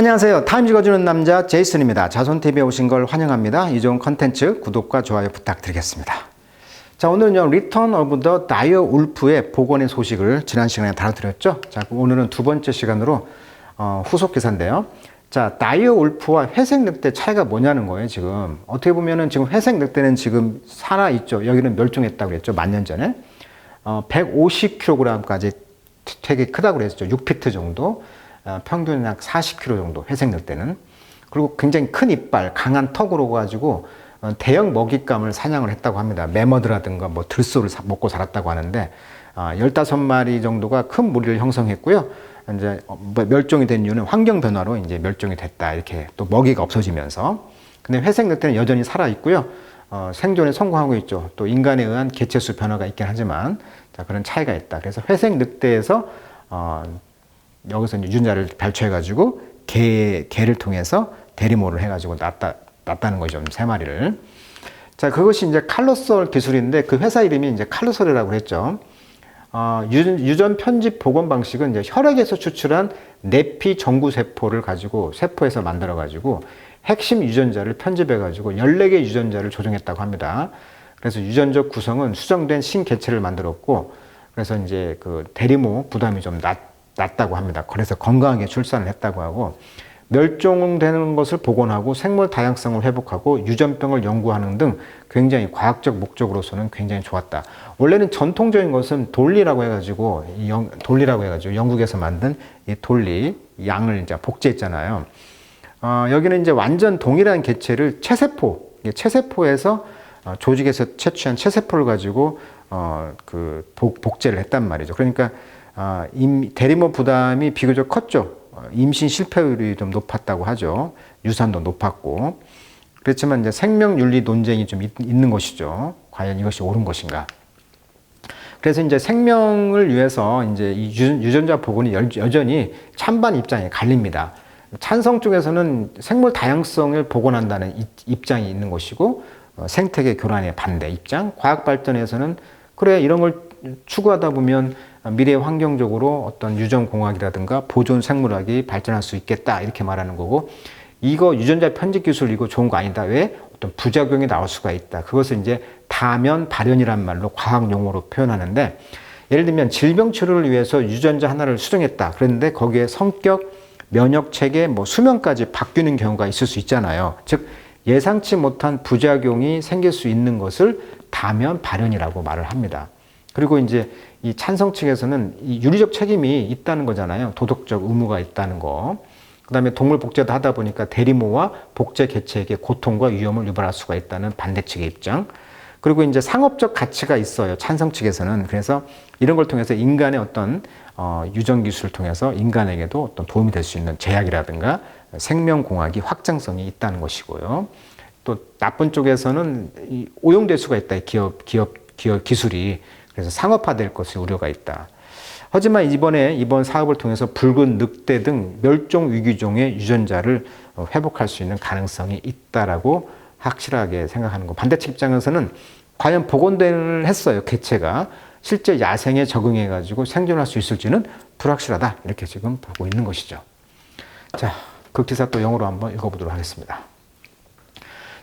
안녕하세요. 타임즈 읽어주는 남자 제이슨입니다. 자손TV에 오신 걸 환영합니다. 이 좋은 컨텐츠 구독과 좋아요 부탁드리겠습니다. 자, 오늘은요, 리턴 오브 더 다이어 울프의 복원의 소식을 지난 시간에 다뤄드렸죠. 자, 오늘은 두 번째 시간으로 후속 기사인데요. 자, 다이어 울프와 회색 늑대 차이가 뭐냐는 거예요, 지금. 어떻게 보면은 지금 회색 늑대는 지금 살아있죠. 여기는 멸종했다고 그랬죠, 만 년 전에. 150kg까지 되게 크다고 그랬죠. 6피트 정도. 평균 약 40kg 정도, 회색 늑대는. 그리고 굉장히 큰 이빨, 강한 턱으로 가지고 대형 먹잇감을 사냥을 했다고 합니다. 매머드라든가 뭐 들소를 먹고 살았다고 하는데 15마리 정도가 큰 무리를 형성했고요. 이제 멸종이 된 이유는 환경 변화로 이제 멸종이 됐다. 이렇게 또 먹이가 없어지면서. 근데 회색 늑대는 여전히 살아 있고요. 생존에 성공하고 있죠. 또 인간에 의한 개체수 변화가 있긴 하지만 자, 그런 차이가 있다. 그래서 회색 늑대에서 여기서 이제 유전자를 발췌해가지고 개를 통해서 대리모를 해가지고 낳았다는 거죠. 3마리를. 자, 그것이 이제 칼로솔 기술인데 그 회사 이름이 이제 칼로솔이라고 그랬죠. 유전 편집 복원 방식은 이제 혈액에서 추출한 내피 정구 세포를 가지고 세포에서 만들어가지고 핵심 유전자를 편집해가지고 14개 유전자를 조정했다고 합니다. 그래서 유전적 구성은 수정된 신개체를 만들었고 그래서 이제 그 대리모 부담이 좀 낮다고 합니다. 그래서 건강하게 출산을 했다고 하고 멸종되는 것을 복원하고 생물 다양성을 회복하고 유전병을 연구하는 등 굉장히 과학적 목적으로서는 굉장히 좋았다. 원래는 전통적인 것은 돌리라고 해가지고 영국에서 만든 이 돌리 양을 이제 복제했잖아요. 여기는 이제 완전 동일한 개체를 체세포에서 조직에서 채취한 체세포를 가지고 복제를 했단 말이죠. 그러니까 대리모 부담이 비교적 컸죠. 임신 실패율이 좀 높았다고 하죠. 유산도 높았고. 그렇지만 이제 생명윤리 논쟁이 좀 있는 것이죠. 과연 이것이 옳은 것인가. 그래서 이제 생명을 위해서 이제 이 유전자 복원이 여전히 찬반 입장이 갈립니다. 찬성 쪽에서는 생물 다양성을 복원한다는 입장이 있는 것이고, 생태계 교란의 반대 입장. 과학 발전에서는 그래, 이런 걸 추구하다 보면 미래 환경적으로 어떤 유전공학이라든가 보존 생물학이 발전할 수 있겠다 이렇게 말하는 거고 이거 유전자 편집 기술 이거 좋은 거 아니다. 왜? 어떤 부작용이 나올 수가 있다. 그것을 이제 다면 발현이란 말로 과학 용어로 표현하는데 예를 들면 질병 치료를 위해서 유전자 하나를 수정했다. 그런데 거기에 성격, 면역 체계, 뭐 수명까지 바뀌는 경우가 있을 수 있잖아요. 즉 예상치 못한 부작용이 생길 수 있는 것을 다면 발현이라고 말을 합니다. 그리고 이제 이 찬성 측에서는 이 윤리적 책임이 있다는 거잖아요. 도덕적 의무가 있다는 거. 그 다음에 동물 복제도 하다 보니까 대리모와 복제 개체에게 고통과 위험을 유발할 수가 있다는 반대 측의 입장. 그리고 이제 상업적 가치가 있어요. 찬성 측에서는. 그래서 이런 걸 통해서 인간의 어떤 유전 기술을 통해서 인간에게도 어떤 도움이 될 수 있는 제약이라든가 생명공학이 확장성이 있다는 것이고요. 또 나쁜 쪽에서는 오용될 수가 있다. 기업 기술이. 그래서 상업화될 것이 우려가 있다. 하지만 이번 사업을 통해서 붉은 늑대 등 멸종 위기종의 유전자를 회복할 수 있는 가능성이 있다라고 확실하게 생각하는 거. 반대측 입장에서는 과연 복원을 했어요. 개체가 실제 야생에 적응해가지고 생존할 수 있을지는 불확실하다. 이렇게 지금 보고 있는 것이죠. 자, 그 기사 또 영어로 한번 읽어보도록 하겠습니다.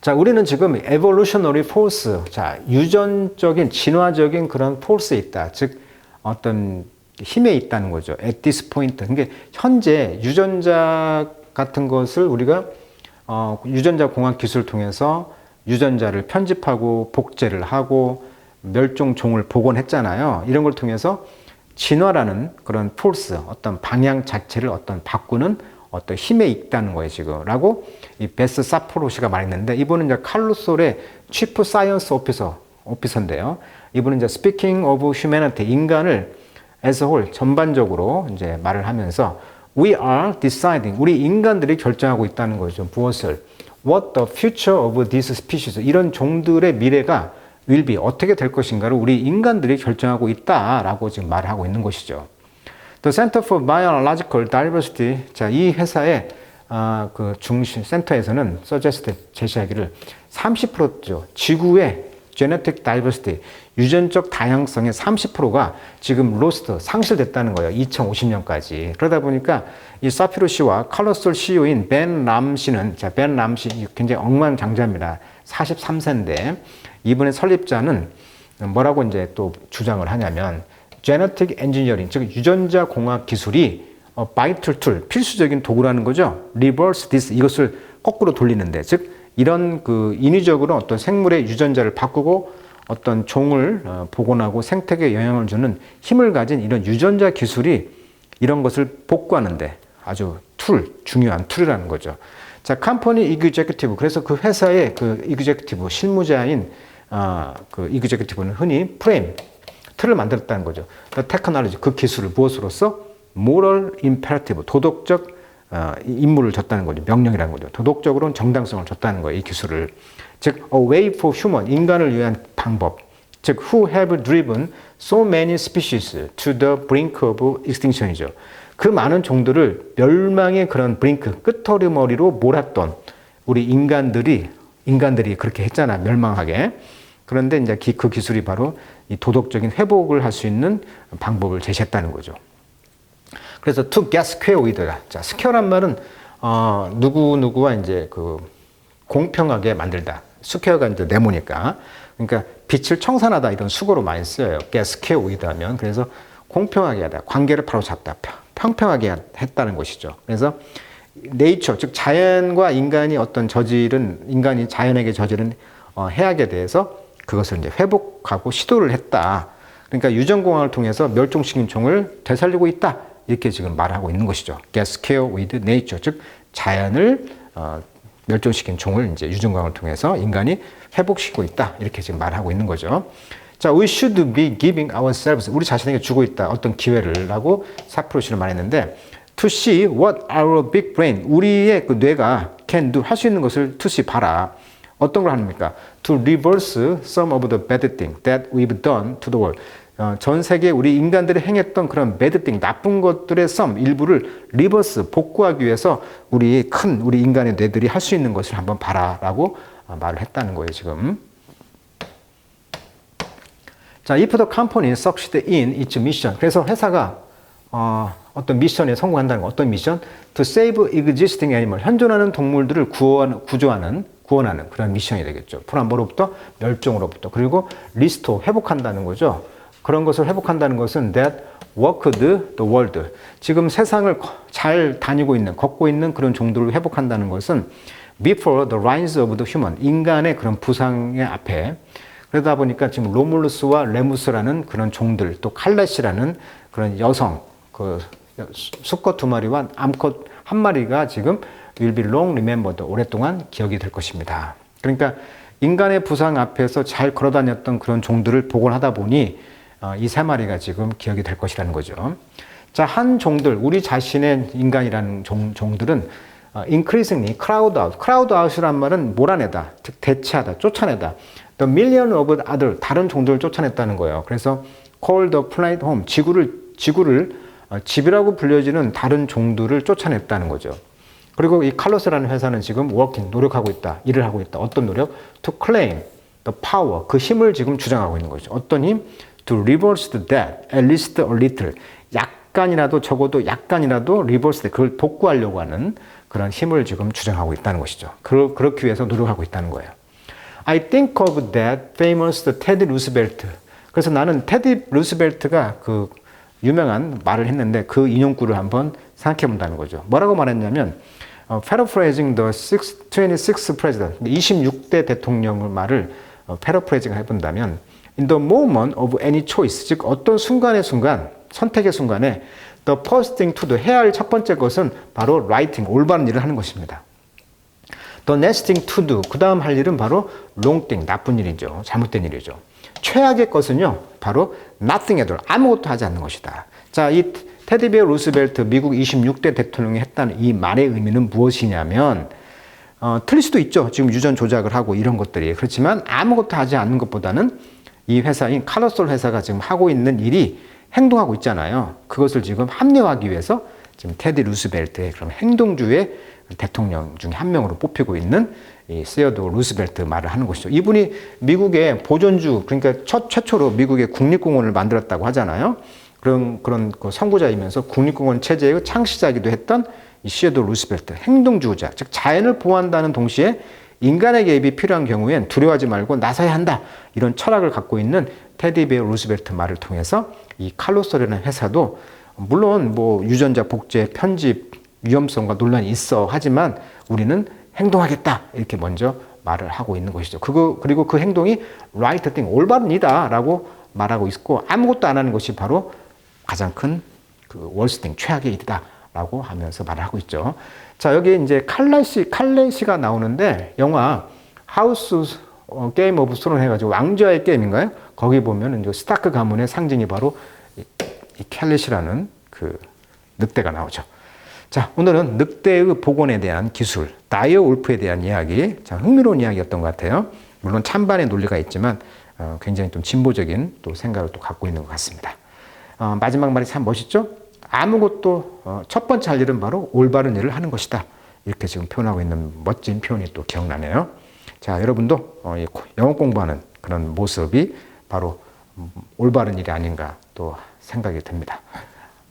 자, 우리는 지금 evolutionary force, 자, 유전적인, 진화적인 그런 force에 있다. 즉, 어떤 힘에 있다는 거죠. at this point. 그러니까 현재 유전자 같은 것을 우리가, 유전자 공학 기술을 통해서 유전자를 편집하고 복제를 하고 멸종종을 복원했잖아요. 이런 걸 통해서 진화라는 그런 force, 어떤 방향 자체를 어떤 바꾸는 어떤 힘에 있다는 거예요, 지금. 라고 이 베스 사포로시가 말했는데, 이분은 이제 칼로솔의 치프 사이언스 오피서인데요. 이분은 이제 Speaking of Humanity, 인간을 as a whole, 전반적으로 이제 말을 하면서, We are deciding, 우리 인간들이 결정하고 있다는 거죠. 무엇을? What the future of this species, 이런 종들의 미래가 will be, 어떻게 될 것인가를 우리 인간들이 결정하고 있다라고 지금 말을 하고 있는 것이죠. The Center for Biological Diversity, 자, 이 회사의 그 중심 센터에서는 제시하기를 30%죠. 지구의 genetic diversity, 유전적 다양성의 30%가 지금 lost, 상실됐다는 거예요. 2050년까지. 그러다 보니까 이 사피로 씨와 칼로솔 CEO인 벤 람 씨는, 자, 벤 람 씨 굉장히 억만장자입니다. 43세인데 이분의 설립자는 뭐라고 이제 또 주장을 하냐면 genetic engineering, 즉 유전자 공학 기술이 vital tool, 필수적인 도구라는 거죠. reverse this, 이것을 거꾸로 돌리는데, 즉 이런 그 인위적으로 어떤 생물의 유전자를 바꾸고 어떤 종을 복원하고 생태계에 영향을 주는 힘을 가진 이런 유전자 기술이 이런 것을 복구하는데 아주 중요한 툴이라는 거죠. 자, 컴퍼니 이그제큐티브, 그래서 그 회사의 그 이그제큐티브, 실무자인 그 이그제큐티브는 흔히 프레임, 틀을 만들었다는 거죠. 테크놀로지, 그 기술을 무엇으로써? moral imperative, 도덕적 임무를 줬다는 거죠. 명령이라는 거죠. 도덕적으로는 정당성을 줬다는 거예요. 이 기술을. 즉, a way for human, 인간을 위한 방법. 즉, who have driven so many species to the brink of extinction이죠. 그 많은 종들을 멸망의 그런 브링크, 끄트머리로 몰았던 우리 인간들이 그렇게 했잖아. 멸망하게. 그런데 이제 그 기술이 바로 이 도덕적인 회복을 할 수 있는 방법을 제시했다는 거죠. 그래서 to get square with다. 자, 스퀘어란 말은 누구와 이제 그 공평하게 만들다. 스퀘어가 이제 네모니까. 그러니까 빛을 청산하다 이런 수거로 많이 쓰여요. get square with 하면. 그래서 공평하게 하다. 관계를 바로 잡다. 평평하게 했다는 것이죠. 그래서 네이처, 즉 자연과 인간이 어떤 인간이 자연에게 저지른 해악에 대해서 그것을 이제 회복하고 시도를 했다. 그러니까 유전공학을 통해서 멸종시킨 종을 되살리고 있다. 이렇게 지금 말하고 있는 것이죠. Get square with nature, 즉 자연을 멸종시킨 종을 이제 유전공학을 통해서 인간이 회복시키고 있다. 이렇게 지금 말하고 있는 거죠. 자, we should be giving ourselves, 우리 자신에게 주고 있다. 어떤 기회를 라고 사프로 씨는 말했는데 to see what our big brain, 우리의 그 뇌가 can do, 할 수 있는 것을 to see, 봐라. 어떤 걸 합니까? To reverse some of the bad things that we've done to the world. 전 세계 우리 인간들이 행했던 그런 bad thing, 나쁜 것들의 some, 일부를 reverse, 복구하기 위해서 우리 인간의 뇌들이 할 수 있는 것을 한번 봐라 라고 말을 했다는 거예요, 지금. 자, if the company succeed in its mission. 그래서 회사가 어떤 미션에 성공한다는 거, 어떤 미션? To save existing animal. 현존하는 동물들을 구원하는 그런 미션이 되겠죠. from 뭐로부터? 멸종으로부터. 그리고 restore, 회복한다는 거죠. 그런 것을 회복한다는 것은 that worked the world. 지금 세상을 잘 다니고 있는, 걷고 있는 그런 종들을 회복한다는 것은 before the rise of the human. 인간의 그런 부상의 앞에. 그러다 보니까 지금 로물루스와 레무스라는 그런 종들, 또 칼렛이라는 그런 여성, 그 수컷 2마리와 암컷 1마리가 지금 will be long remembered, 오랫동안 기억이 될 것입니다. 그러니까 인간의 부상 앞에서 잘 걸어다녔던 그런 종들을 복원하다 보니 이 3마리가 지금 기억이 될 것이라는 거죠. 자, 한 종들, 우리 자신의 인간이라는 종들은 increasingly crowd out. crowd out이란 말은 몰아내다, 즉 대체하다, 쫓아내다. The million of other, 다른 종들을 쫓아냈다는 거예요. 그래서 call the planet home, 지구를 집이라고 불려지는 다른 종들을 쫓아냈다는 거죠. 그리고 이 칼로스라는 회사는 지금 working, 노력하고 있다, 일을 하고 있다. 어떤 노력? To claim the power, 그 힘을 지금 주장하고 있는 거죠. 어떤 힘? To reverse that, at least a little. 약간이라도, 적어도 약간이라도 reverse, 그걸 복구하려고 하는 그런 힘을 지금 주장하고 있다는 것이죠. 그렇기 위해서 노력하고 있다는 거예요. I think of that famous Teddy Roosevelt. 그래서 나는 테디 루스벨트가 그 유명한 말을 했는데 그 인용구를 한번 생각해 본다는 거죠. 뭐라고 말했냐면 paraphrasing the 26th president, 26대 대통령의 말을 paraphrasing 해본다면 in the moment of any choice, 즉 어떤 선택의 순간에 the first thing to do, 해야 할 첫 번째 것은 바로 righting, 올바른 일을 하는 것입니다. The next thing to do, 그 다음 할 일은 바로 wrong thing, 나쁜 일이죠. 잘못된 일이죠. 최악의 것은요, 바로 nothing at all, 아무것도 하지 않는 것이다. 자, 이 테디 베어 루스벨트 미국 26대 대통령이 했다는 이 말의 의미는 무엇이냐면 틀릴 수도 있죠. 지금 유전 조작을 하고 이런 것들이. 그렇지만 아무것도 하지 않는 것보다는 이 회사인 칼로솔 회사가 지금 하고 있는 일이 행동하고 있잖아요. 그것을 지금 합리화하기 위해서 지금 테디 루스벨트의 그런 행동주의 대통령 중에 한 명으로 뽑히고 있는 이 시어도어 루스벨트 말을 하는 것이죠. 이분이 미국의 보존주, 그러니까 최초로 미국의 국립공원을 만들었다고 하잖아요. 그런 그 선구자이면서 국립공원 체제의 창시자이기도 했던 이 시어도어 루스벨트, 행동주의자, 즉 자연을 보호한다는 동시에 인간의 개입이 필요한 경우엔 두려워하지 말고 나서야 한다. 이런 철학을 갖고 있는 테디 베어 루스벨트 말을 통해서 이 칼로스라는 회사도 물론 뭐 유전자 복제, 편집, 위험성과 논란이 있어 하지만 우리는 행동하겠다. 이렇게 먼저 말을 하고 있는 것이죠. 그리고 그 행동이 right thing, 올바른 이다 라고 말하고 있고 아무것도 안 하는 것이 바로 가장 큰 그 worst thing, 최악의 일이다 라고 하면서 말을 하고 있죠. 자, 여기 이제 칼렛이가 나오는데 영화 하우스 게임 오브 스론 해가지고 왕좌의 게임인가요? 거기 보면 이제 스타크 가문의 상징이 바로 이 칼렛이라는 그 늑대가 나오죠. 자, 오늘은 늑대의 복원에 대한 기술, 다이어 울프에 대한 이야기, 자, 흥미로운 이야기였던 것 같아요. 물론 찬반의 논리가 있지만 굉장히 좀 진보적인 또 생각을 또 갖고 있는 것 같습니다. 마지막 말이 참 멋있죠? 아무것도 첫 번째 할 일은 바로 올바른 일을 하는 것이다. 이렇게 지금 표현하고 있는 멋진 표현이 또 기억나네요. 자, 여러분도 영어 공부하는 그런 모습이 바로 올바른 일이 아닌가 또 생각이 듭니다.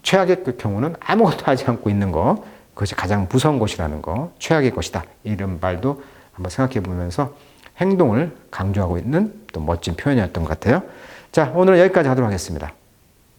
최악의 경우는 아무것도 하지 않고 있는 거, 그것이 가장 무서운 것이라는 거, 최악의 것이다. 이런 말도 한번 생각해 보면서 행동을 강조하고 있는 또 멋진 표현이었던 것 같아요. 자, 오늘 여기까지 하도록 하겠습니다.